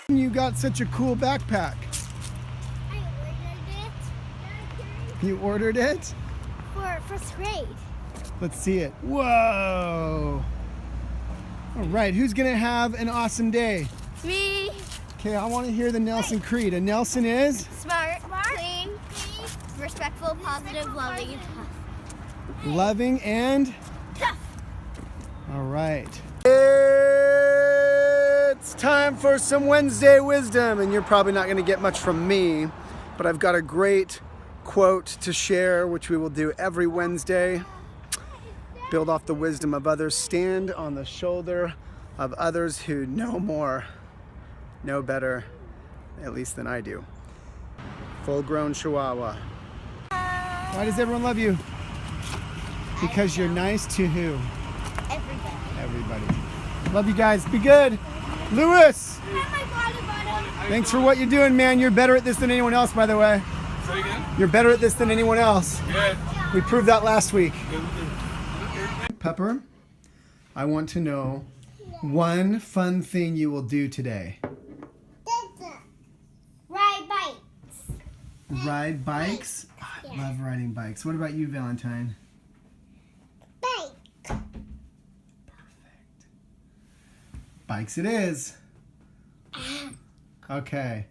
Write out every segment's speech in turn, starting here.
You got such a cool backpack. I ordered it. You ordered it? For first grade. Let's see it. Whoa. All right, who's gonna have an awesome day? Me. Okay, I want to hear the Nelson Creed. A Nelson is? Smart, clean, respectful, positive, loving, and tough. Loving and? Tough. All right. It's time for some Wednesday wisdom, and you're probably not going to get much from me, but I've got a great quote to share, which we will do every Wednesday. Build off the wisdom of others. Stand on the shoulder of others who know more, know better, at least than I do. Full-grown Chihuahua. Why does everyone love you? Because you're nice to who? Everybody. Love you guys. Be good. Lewis! Thanks for what you're doing, man. You're better at this than anyone else, by the way. Say again? You're better at this than anyone else. Good. We proved that last week. Pepper, I want to know one fun thing you will do today. Ride bikes. Ride bikes? Oh, I love riding bikes. What about you, Valentine? Bike. Perfect. Bikes it is. Okay.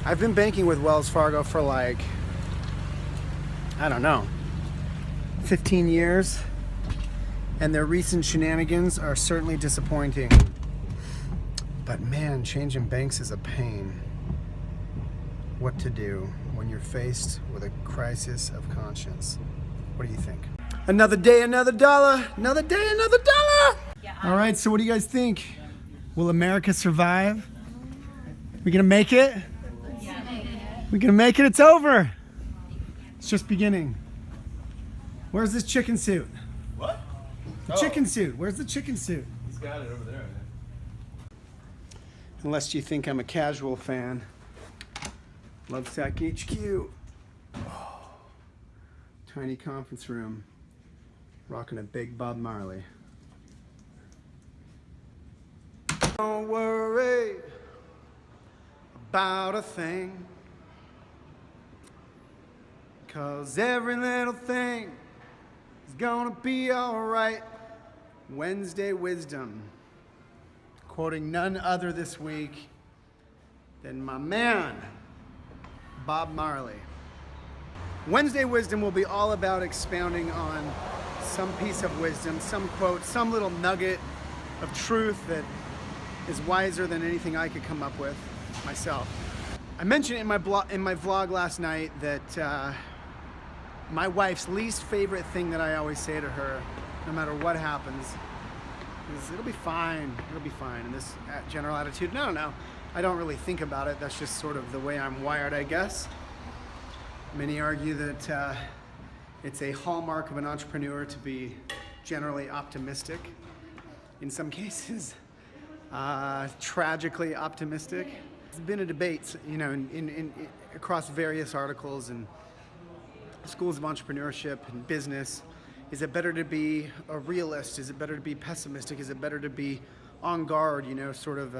I've been banking with Wells Fargo for like, I don't know, 15 years. And their recent shenanigans are certainly disappointing. But man, changing banks is a pain. What to do when you're faced with a crisis of conscience? What do you think? Another day, another dollar. Another day, another dollar. All right, so what do you guys think? Will America survive? We gonna make it? We gonna make it? It's over. It's just beginning. Where's this chicken suit? What? The chicken suit. Where's the chicken suit? He's got it over there. Unless you think I'm a casual fan. LOVESAC HQ. Oh, tiny conference room. Rocking a big Bob Marley. Don't worry about a thing, 'cause every little thing is gonna be alright. Wednesday wisdom. Quoting none other this week than my man, Bob Marley. Wednesday wisdom will be all about expounding on some piece of wisdom, some quote, some little nugget of truth that is wiser than anything I could come up with myself. I mentioned in my vlog last night that my wife's least favorite thing that I always say to her, no matter what happens, is it'll be fine, it'll be fine. And this general attitude, no, I don't really think about it. That's just sort of the way I'm wired, I guess. Many argue that it's a hallmark of an entrepreneur to be generally optimistic. In some cases, tragically optimistic. There's been a debate, you know, across various articles and schools of entrepreneurship and business. Is it better to be a realist? Is it better to be pessimistic? Is it better to be on guard, you know, sort of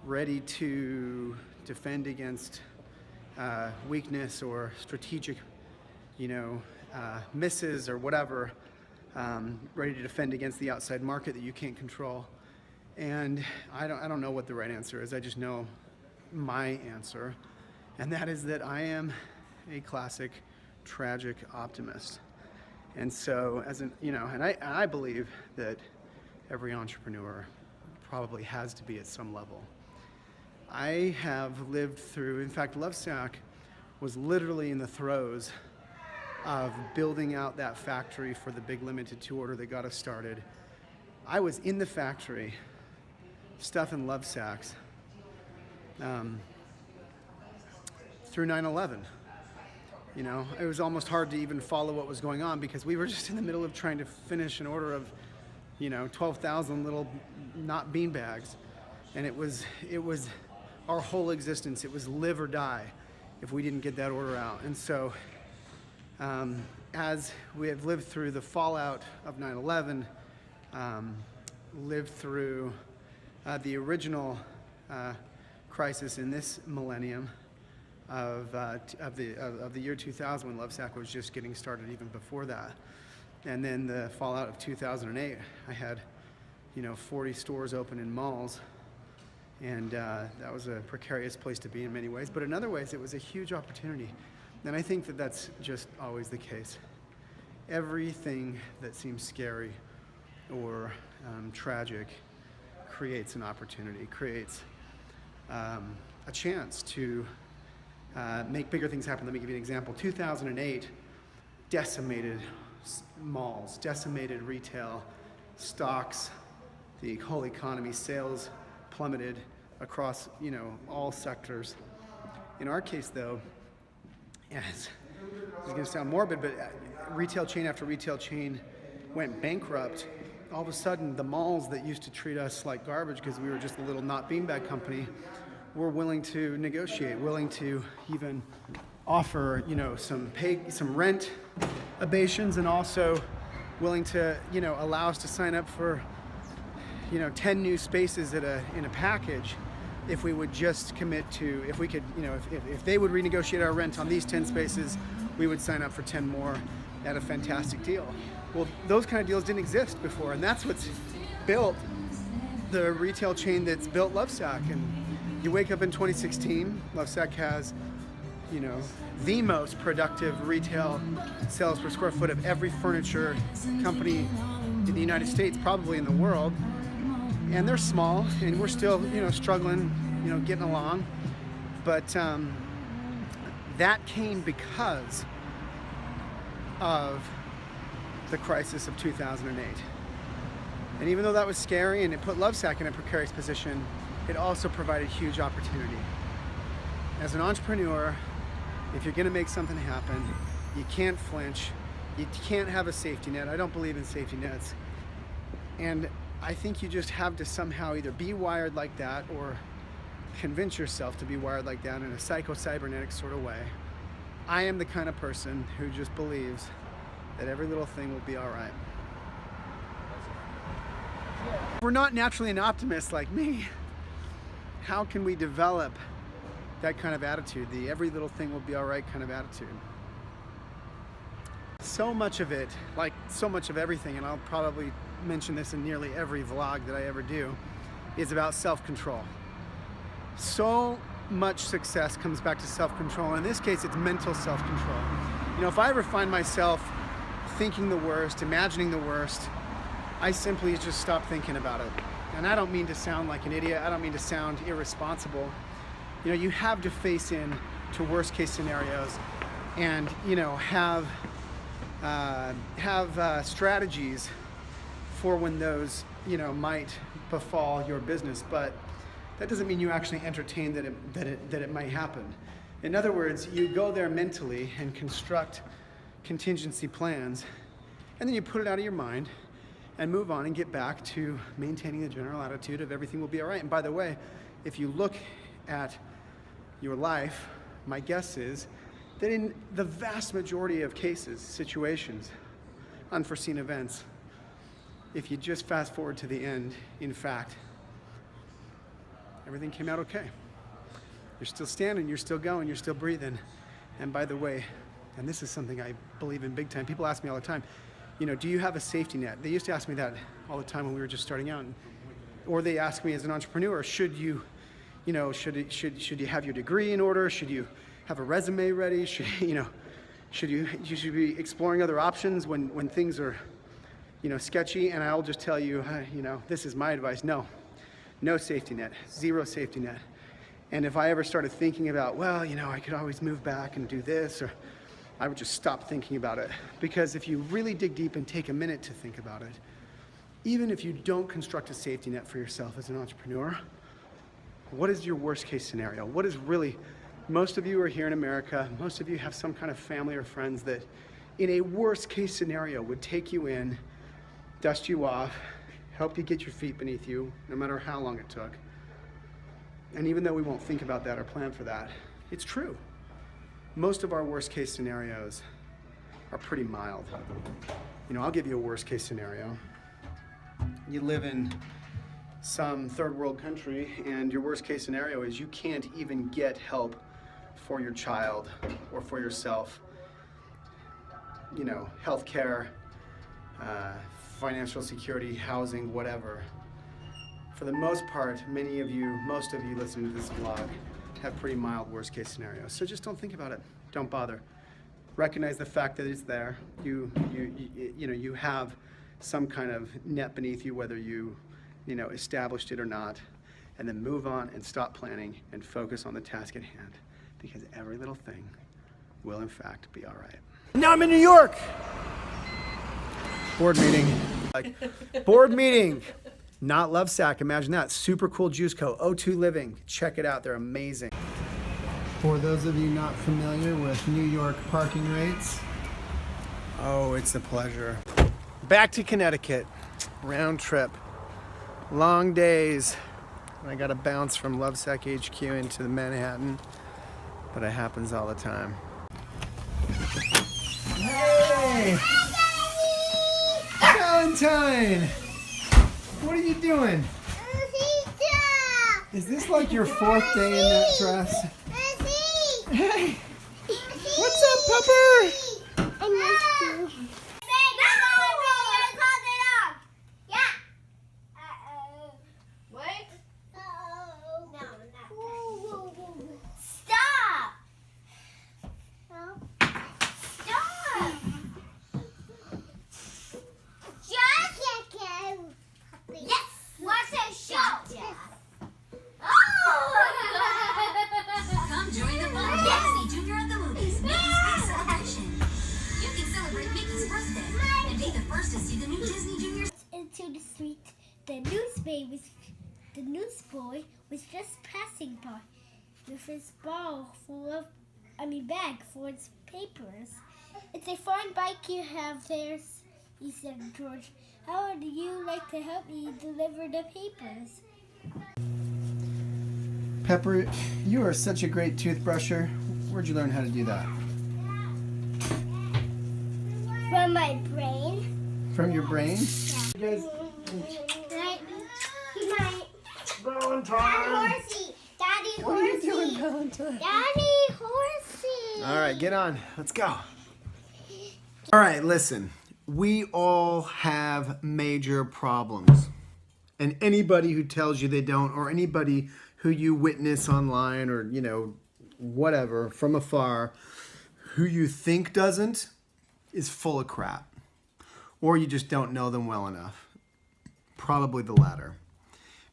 ready to defend against weakness or strategic, you know, misses or whatever, ready to defend against the outside market that you can't control? And I don't know what the right answer is. I just know my answer, and that is that I am a classic tragic optimist. And so, as an, you know, and I believe that every entrepreneur probably has to be at some level. I have lived through, in fact, LOVESAC was literally in the throes of building out that factory for the big limited to order that got us started. I was in the factory stuffing LOVESACs through 9/11. You know, it was almost hard to even follow what was going on because we were just in the middle of trying to finish an order of, you know, 12,000 little not bean bags. And it was our whole existence. It was live or die if we didn't get that order out. And so as we have lived through the fallout of 9/11, lived through the original crisis in this millennium of the year 2000, when LOVESAC was just getting started, even before that. And then the fallout of 2008, I had 40 stores open in malls, and that was a precarious place to be in many ways, but in other ways it was a huge opportunity. And I think that that's just always the case. Everything that seems scary or tragic creates an opportunity, creates a chance to make bigger things happen. Let me give you an example. 2008 decimated malls, decimated retail, stocks, the whole economy, sales plummeted across all sectors. In our case, though, it's going to sound morbid, but retail chain after retail chain went bankrupt. All of a sudden, the malls that used to treat us like garbage because we were just a little not beanbag company were willing to negotiate, willing to even offer, some rent abations, and also willing to, allow us to sign up for, 10 new spaces in a package if we would just commit to, if we could, if they would renegotiate our rent on these 10 spaces, we would sign up for 10 more at a fantastic deal. Well, those kind of deals didn't exist before, and that's what's built the retail chain that's built LOVESAC. And you wake up in 2016, LOVESAC has, the most productive retail sales per square foot of every furniture company in the United States, probably in the world. And they're small, and we're still, struggling, getting along. But that came because of the crisis of 2008. And even though that was scary and it put LOVESAC in a precarious position, it also provided huge opportunity. As an entrepreneur, if you're gonna make something happen, you can't flinch. You can't have a safety net. I don't believe in safety nets. And I think you just have to somehow either be wired like that or convince yourself to be wired like that in a psycho-cybernetic sort of way. I am the kind of person who just believes that every little thing will be all right. We're not naturally an optimist like me. How can we develop that kind of attitude, the every little thing will be all right kind of attitude? So much of it, like so much of everything, and I'll probably mention this in nearly every vlog that I ever do, is about self-control. So much success comes back to self-control. In this case, it's mental self-control. If I ever find myself thinking the worst, imagining the worst, I simply just stop thinking about it. And I don't mean to sound like an idiot. I don't mean to sound irresponsible. You have to face in to worst case scenarios and, have strategies for when those, might befall your business. But that doesn't mean you actually entertain that it might happen. In other words, you go there mentally and construct contingency plans, and then you put it out of your mind and move on and get back to maintaining the general attitude of everything will be all right. And by the way, if you look at your life, my guess is that in the vast majority of cases, situations, unforeseen events, if you just fast forward to the end, in fact, everything came out okay. You're still standing, you're still going, you're still breathing. And by the way, and this is something I believe in big time, people ask me all the time, do you have a safety net? They used to ask me that all the time when we were just starting out. Or they ask me as an entrepreneur, should you have your degree in order? Should you have a resume ready? Should you be exploring other options when things are, sketchy? And I'll just tell you, this is my advice. No safety net, zero safety net. And if I ever started thinking about, I could always move back and do this, or I would just stop thinking about it. Because if you really dig deep and take a minute to think about it, even if you don't construct a safety net for yourself as an entrepreneur, what is your worst case scenario? What is really, most of you are here in America, most of you have some kind of family or friends that in a worst case scenario would take you in, dust you off, help you get your feet beneath you, no matter how long it took. And even though we won't think about that or plan for that, it's true. Most of our worst case scenarios are pretty mild. I'll give you a worst case scenario. You live in some third world country, and your worst case scenario is you can't even get help for your child or for yourself. You know, healthcare, financial security, housing, whatever. For the most part, most of you listening to this vlog have pretty mild worst case scenarios. So just don't think about it. Don't bother. Recognize the fact that it's there. You have some kind of net beneath you, whether you established it or not, and then move on and stop planning and focus on the task at hand, because every little thing will in fact be all right. Now I'm in New York. Board meeting. Board meeting. Not LOVESAC, imagine that. Super cool Juice Co. O2 Living. Check it out, they're amazing. For those of you not familiar with New York parking rates, oh, it's a pleasure. Back to Connecticut, round trip. Long days. I gotta bounce from LOVESAC HQ into the Manhattan, but it happens all the time. Hey! Valentine! What are you doing? Is this like your 4th day in that dress? Hey! What's up, Pepper? I missed you. The newsboy was just passing by with his bag full of papers. It's a fine bike you have there, he said to George. How would you like to help me deliver the papers? Pepper, you are such a great toothbrusher. Where'd you learn how to do that? From my brain. From your brain? Yeah. You guys... Valentine! Horsey! Daddy Horsey! What are you doing, Valentine? Daddy Horsey! All right, get on. Let's go. All right, listen. We all have major problems. And anybody who tells you they don't, or anybody who you witness online or, whatever, from afar, who you think doesn't, is full of crap. Or you just don't know them well enough. Probably the latter.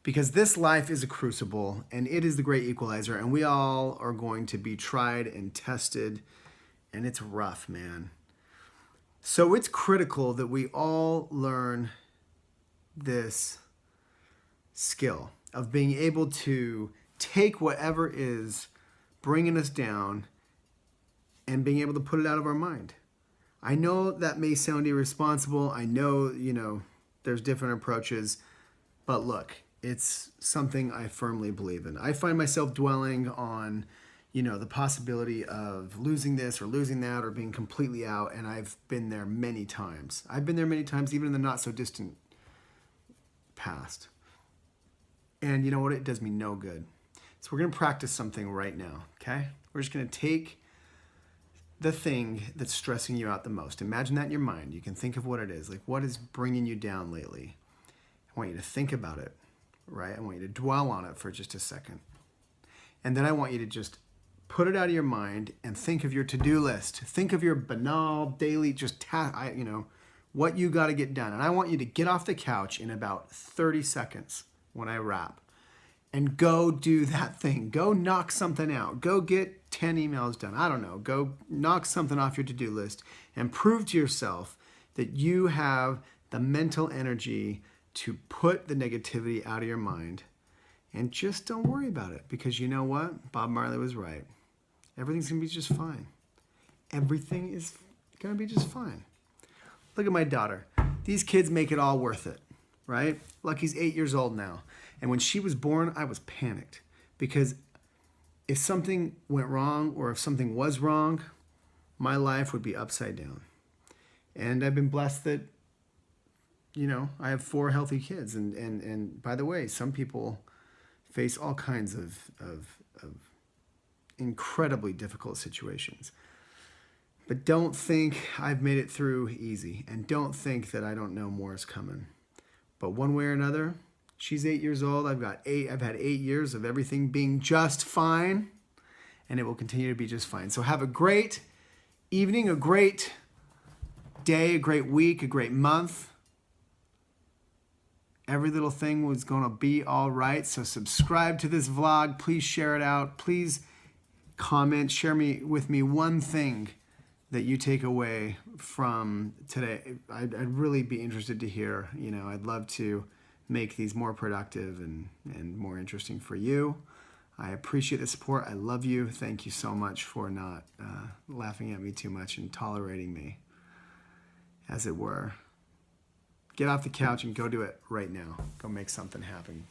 Because this life is a crucible, and it is the great equalizer, and we all are going to be tried and tested, and it's rough, man. So it's critical that we all learn this skill of being able to take whatever is bringing us down and being able to put it out of our mind. I know that may sound irresponsible. I know, there's different approaches, but look, it's something I firmly believe in. I find myself dwelling on, the possibility of losing this or losing that or being completely out, and I've been there many times. I've been there many times, even in the not so distant past. And you know what? It does me no good. So we're going to practice something right now, okay? We're just going to take the thing that's stressing you out the most. Imagine that in your mind. You can think of what it is. Like, what is bringing you down lately? I want you to think about it, right? I want you to dwell on it for just a second. And then I want you to just put it out of your mind and think of your to-do list. Think of your banal, daily, what you got to get done. And I want you to get off the couch in about 30 seconds when I wrap and go do that thing. Go knock something out. Go get 10 emails done. I don't know. Go knock something off your to-do list and prove to yourself that you have the mental energy to put the negativity out of your mind. And just don't worry about it, because you know what? Bob Marley was right. Everything's going to be just fine. Everything is going to be just fine. Look at my daughter. These kids make it all worth it, right? Lucky's 8 years old now. And when she was born, I was panicked, because if something went wrong or if something was wrong, my life would be upside down. And I've been blessed that you know, I have 4 healthy kids. And by the way, some people face all kinds of incredibly difficult situations. But don't think I've made it through easy. And don't think that I don't know more is coming. But one way or another, she's 8 years old. I've had 8 years of everything being just fine. And it will continue to be just fine. So have a great evening, a great day, a great week, a great month. Every little thing was going to be all right. So subscribe to this vlog. Please share it out. Please comment. Share with me one thing that you take away from today. I'd really be interested to hear. You know, I'd love to make these more productive and more interesting for you. I appreciate the support. I love you. Thank you so much for not laughing at me too much and tolerating me, as it were. Get off the couch and go do it right now. Go make something happen.